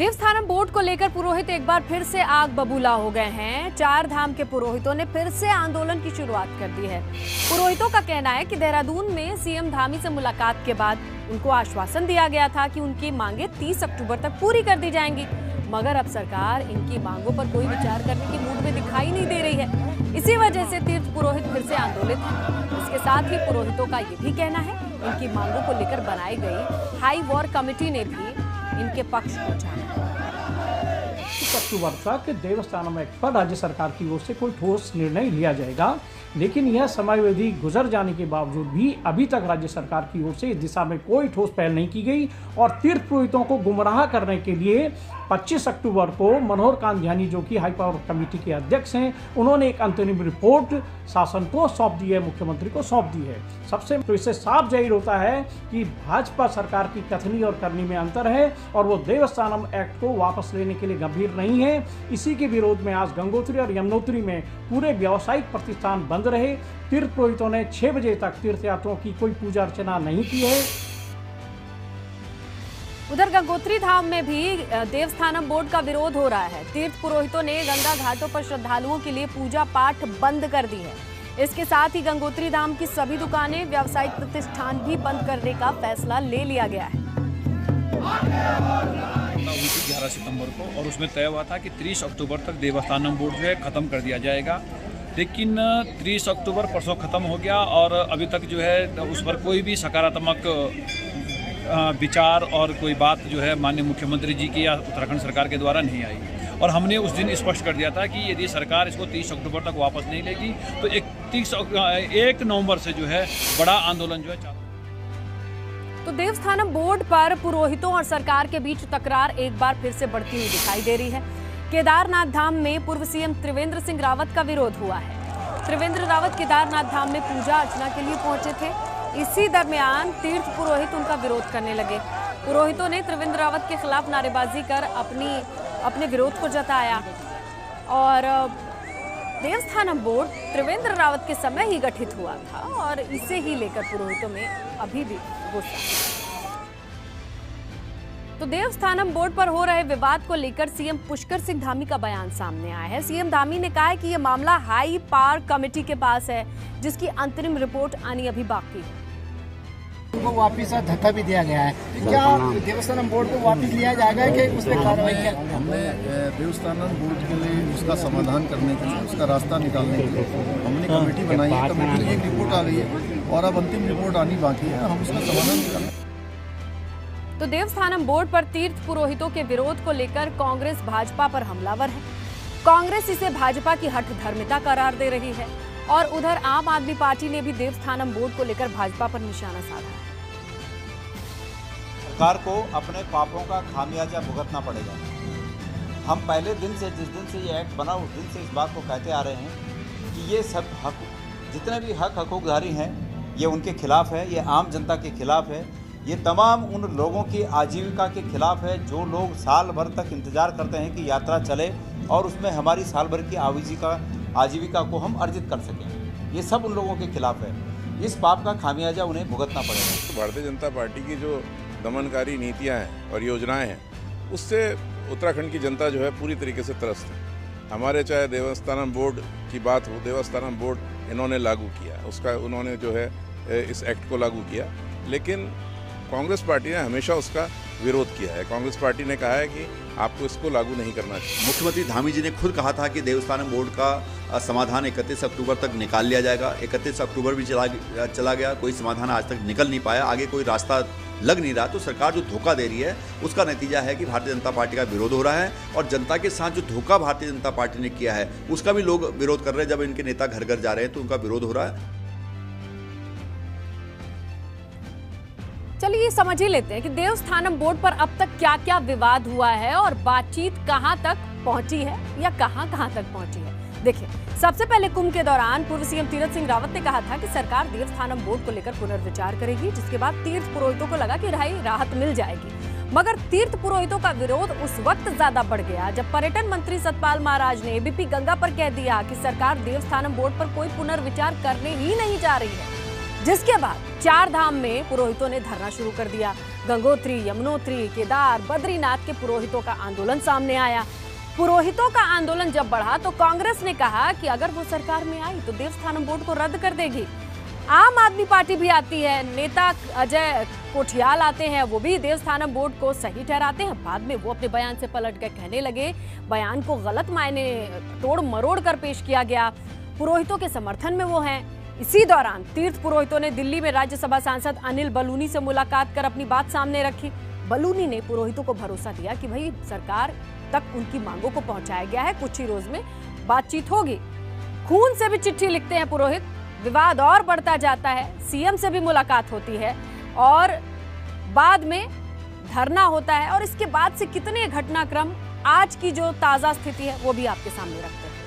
Devasthanam board को लेकर पुरोहित एक बार फिर से आग बबूला हो गए हैं। 4 धाम के पुरोहितों ने फिर से आंदोलन की शुरुआत कर दी है। पुरोहितों का कहना है कि देहरादून में सीएम धामी से मुलाकात के बाद उनको आश्वासन दिया गया था कि उनकी मांगे 30 अक्टूबर तक पूरी कर दी जाएंगी, मगर अब सरकार इनकी मांगों पर कोई विचार करने की मूड में दिखाई नहीं दे रही है। इसी वजह से तीर्थ पुरोहित फिर से आंदोलित हैं। इसके साथ ही पुरोहितों का ये भी कहना है इनकी मांगों को लेकर बनाई गई हाई वॉर कमेटी ने भी इनके पक्ष को जाना। 30 अक्टूबर तक देवस्थानम एक्ट पर राज्य सरकार की ओर से कोई ठोस निर्णय लिया जाएगा, लेकिन यह समयावधि गुजर जाने के बावजूद भी अभी तक राज्य सरकार की ओर से इस दिशा में कोई ठोस पहल नहीं की गई और तीर्थ पुरोहितों को गुमराह करने के लिए 25 अक्टूबर को मनोहर कांत ध्यानी, जो कि हाई पावर कमेटी के अध्यक्ष हैं, उन्होंने एक अंतरिम रिपोर्ट शासन को सौंप दी है, मुख्यमंत्री को सौंप दी है। सबसे तो इससे साफ जाहिर होता है कि भाजपा सरकार की कथनी और करनी में अंतर है और वो देवस्थानम एक्ट को वापस लेने के लिए गंभीर नहीं है। इसी के विरोध में आज गंगोत्री और यमुनोत्री में पूरे व्यावसायिक प्रतिष्ठान बंद रहे। तीर्थ पुरोहितों ने 6 बजे तक तीर्थयात्रियों की कोई पूजा अर्चना नहीं की है। उधर गंगोत्री धाम में भी देवस्थानम बोर्ड का विरोध हो रहा है। तीर्थ पुरोहितों ने गंगा घाटों पर श्रद्धालुओं के लिए पूजा पाठ बंद कर दी है। इसके साथ ही गंगोत्री धाम की सभी दुकानें, व्यावसायिक प्रतिष्ठान भी बंद करने का फैसला ले लिया गया है। 11 सितंबर को और उसमें तय हुआ था कि 30 अक्टूबर तक देवस्थानम बोर्ड जो है ख़त्म कर दिया जाएगा, लेकिन 30 अक्टूबर परसों ख़त्म हो गया और अभी तक जो है उस पर कोई भी सकारात्मक विचार और कोई बात जो है माननीय मुख्यमंत्री जी की या उत्तराखंड सरकार के द्वारा नहीं आई। और हमने उस दिन स्पष्ट कर दिया था कि यदि सरकार इसको 30 अक्टूबर तक वापस नहीं लेगी तो 1 नवंबर से जो है बड़ा आंदोलन जो है चालू। तो देवस्थानम बोर्ड पर पुरोहितों और सरकार के बीच तकरार एक बार फिर से बढ़ती हुई दिखाई दे रही है। केदारनाथ धाम में पूर्व सीएम त्रिवेंद्र सिंह रावत का विरोध हुआ है। त्रिवेंद्र रावत केदारनाथ धाम में पूजा अर्चना के लिए पहुंचे थे। इसी दरमियान तीर्थ पुरोहित उनका विरोध करने लगे। पुरोहितों ने त्रिवेंद्र रावत के खिलाफ नारेबाजी कर अपने विरोध को जताया और देवस्थानम बोर्ड त्रिवेंद्र रावत के समय ही गठित हुआ था और इसे ही लेकर पुरोहितों में अभी भी गुस्सा। तो देवस्थानम बोर्ड पर हो रहे विवाद को लेकर सीएम पुष्कर सिंह धामी का बयान सामने आया है। सीएम धामी ने कहा है कि यह मामला हाई पावर कमेटी के पास है, जिसकी अंतरिम रिपोर्ट आनी अभी बाकी है। उनको वापिस धक्का भी दिया गया है, क्या देवस्थानम बोर्ड को वापस लिया जाएगा कि उस पर कार्रवाई क्या? हमने देवस्थानम बोर्ड के लिए उसका समाधान करने के लिए, उसका रास्ता निकालने के लिए हमने कमेटी बनाई है। कमेटी की एक रिपोर्ट आ गई है और अब अंतिम रिपोर्ट आनी बाकी है, हम उसका समाधान निकालेंगे। तो देवस्थानम बोर्ड पर तीर्थ पुरोहितों के विरोध को लेकर कांग्रेस भाजपा पर हमलावर है। कांग्रेस इसे भाजपा की हठधर्मिता करार दे रही है और उधर आम आदमी पार्टी ने भी देवस्थानम बोर्ड को लेकर भाजपा पर निशाना साधा है। सरकार को अपने पापों का खामियाजा भुगतना पड़ेगा। हम पहले दिन से, जिस दिन से ये एक्ट बना उस दिन से इस बात को कहते आ रहे हैं कि ये सब हक, जितने भी हकूकधारी हैं, ये उनके खिलाफ है, ये आम जनता के खिलाफ है, ये तमाम उन लोगों की आजीविका के खिलाफ है जो लोग साल भर तक इंतजार करते हैं कि यात्रा चले और उसमें हमारी साल भर की आजीविका को हम अर्जित कर सकें। ये सब उन लोगों के खिलाफ है। इस पाप का खामियाजा उन्हें भुगतना पड़ेगा। भारतीय जनता पार्टी की जो दमनकारी नीतियां हैं और योजनाएं हैं, उससे उत्तराखंड की जनता जो है पूरी तरीके से त्रस्त है। हमारे चाहे देवस्थानम बोर्ड की बात हो, देवस्थानम बोर्ड इन्होंने लागू किया, उसका उन्होंने जो है इस एक्ट को लागू किया, लेकिन कांग्रेस पार्टी ने हमेशा उसका विरोध किया है। कांग्रेस पार्टी ने कहा है कि आपको इसको लागू नहीं करना चाहिए। मुख्यमंत्री धामी जी ने खुद कहा था कि देवस्थानम बोर्ड का समाधान 31 अक्टूबर तक निकाल लिया जाएगा। 31 अक्टूबर भी चला गया, कोई समाधान आज तक निकल नहीं पाया, आगे कोई रास्ता लग नहीं रहा। तो सरकार जो धोखा दे रही है उसका नतीजा है कि भारतीय जनता पार्टी का विरोध हो रहा है और जनता के साथ जो धोखा भारतीय जनता पार्टी ने किया है उसका भी लोग विरोध कर रहे हैं। जब इनके नेता घर घर जा रहे हैं तो उनका विरोध हो रहा है। चलिए समझ ही लेते हैं कि देवस्थानम बोर्ड पर अब तक क्या क्या विवाद हुआ है और बातचीत कहां तक पहुंची है या कहां तक पहुंची है। देखिए, सबसे पहले कुंभ के दौरान पूर्व सीएम तीरथ सिंह रावत ने कहा था कि सरकार देवस्थानम बोर्ड को लेकर पुनर्विचार करेगी, जिसके बाद तीर्थ पुरोहितों को लगा कि राहत मिल जाएगी। मगर तीर्थ पुरोहितों का विरोध उस वक्त ज्यादा बढ़ गया जब पर्यटन मंत्री सतपाल महाराज ने एबीपी गंगा पर कह दिया कि सरकार देवस्थानम बोर्ड पर कोई पुनर्विचार करने ही नहीं जा रही है, जिसके बाद 4 धाम में पुरोहितों ने धरना शुरू कर दिया। गंगोत्री, यमुनोत्री, केदार, बद्रीनाथ के पुरोहितों का आंदोलन सामने आया। पुरोहितों का आंदोलन जब बढ़ा तो कांग्रेस ने कहा कि अगर वो सरकार में आई तो देवस्थानम बोर्ड को रद्द कर देगी। आम आदमी पार्टी भी आती है, नेता अजय कोठियाल आते हैं, वो भी देवस्थानम बोर्ड को सही ठहराते हैं। बाद में वो अपने बयान से पलट के कहने लगे, बयान को गलत मायने तोड़ मरोड़ कर पेश किया गया, पुरोहितों के समर्थन में वो हैं। इसी दौरान तीर्थ पुरोहितों ने दिल्ली में राज्यसभा सांसद अनिल बलूनी से मुलाकात कर अपनी बात सामने रखी। बलूनी ने पुरोहितों को भरोसा दिया कि भाई सरकार तक उनकी मांगों को पहुंचाया गया है, कुछ ही रोज में बातचीत होगी। खून से भी चिट्ठी लिखते हैं पुरोहित, विवाद और बढ़ता जाता है। सीएम से भी मुलाकात होती है और बाद में धरना होता है और इसके बाद से कितने घटनाक्रम, आज की जो ताजा स्थिति है वो भी आपके सामने रखते हैं।